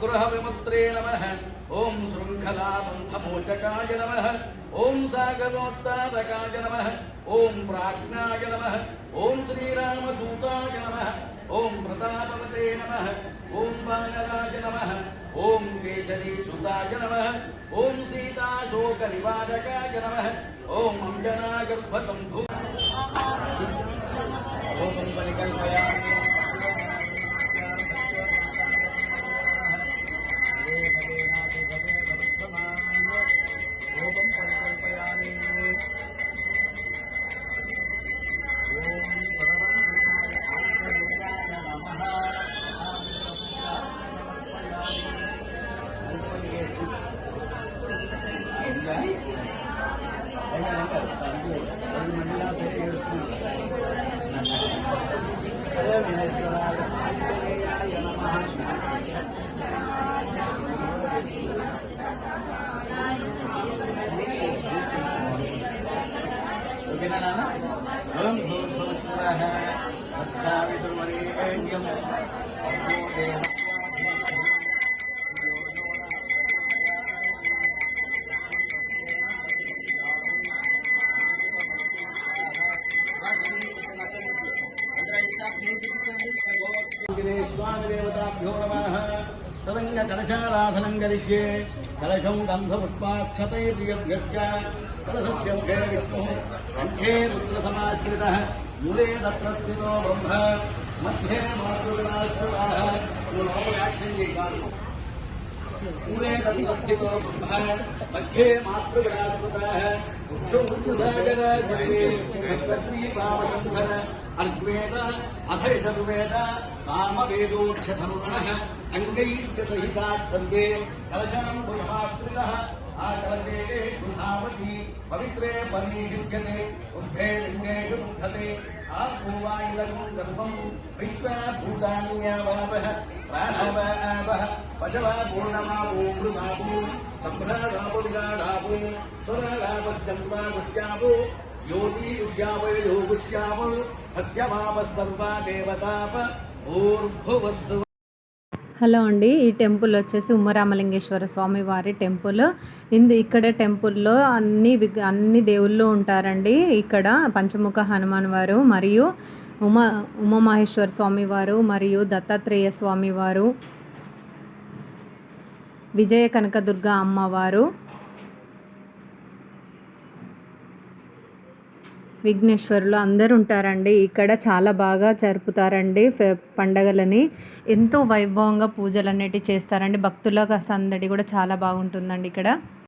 गृह विमुत्रे नमः। ओम शृंखलाबन्धमोचकाय नमः। ओम सागरोत्तारकाय नमः। ओम प्राज्ञाय नमः। ओम श्रीरामदूताय नमः। ओम प्रतापवते नमः। ओम वानराय नमः। ओम केशरी सुताय नमः। ओम सीताशोकनिवारकाय नमः। ओम अंजनागर्भसम्भू ओम परिकल्पयामि स्वामिदेवताभ्यो नमः। तदङ्गकलशाराधनं करिष्ये। कलशं गन्धपुष्पाक्षतैर्यभ्यश्च कलशस्य मुखे विष्णुः कण्ठे रुद्रसमाश्रितः मूले तत्र स्थितो ब्रह्म मध्ये मातृगणाश्रिताः मूले तत्र स्थितो ब्रह्म मध्ये मातृगणाश्रिताः उक्षुसागर सर्वे सप्तद्वीपावसन्धर अर्ग्वेद अथैतर्वेद सामवेदोक्षधनुगणः अङ्गैश्चतहितात् सर्वे कलशां पुष्पाश्रितः आकलशे शुधावती पवित्रे परिनिषिध्यते बुद्धे लिङ्गेषु बुद्धते आपूवायिलकं सर्वं विश्वभूतान्यावावः प्राणावावः पशवा पूर्णमावो मृगावो सम्भ्राडावो विराडावो सुराडावश्चन्द्रा पुष्यावो ज्योतिरुष्यावयो पुष्यावो सत्यभावः सर्वा देवताप ऊर्भुवस्तु। హలో అండి, ఈ టెంపుల్ వచ్చేసి ఉమ్మరామలింగేశ్వర స్వామి వారి టెంపుల్. ఇక్కడ టెంపుల్లో అన్ని దేవుళ్ళు ఉంటారండి. ఇక్కడ పంచముఖ హనుమాన్ వారు మరియు ఉమామహేశ్వర స్వామి వారు మరియు దత్తాత్రేయ స్వామి వారు, విజయ కనకదుర్గ అమ్మవారు, విఘ్నేశ్వరులు అందరూ ఉంటారండి. ఇక్కడ చాలా బాగా జరుపుతారండి పండగలని. ఎంతో వైభవంగా పూజలు అనేటివి చేస్తారండి. భక్తుల సందడి కూడా చాలా బాగుంటుందండి ఇక్కడ.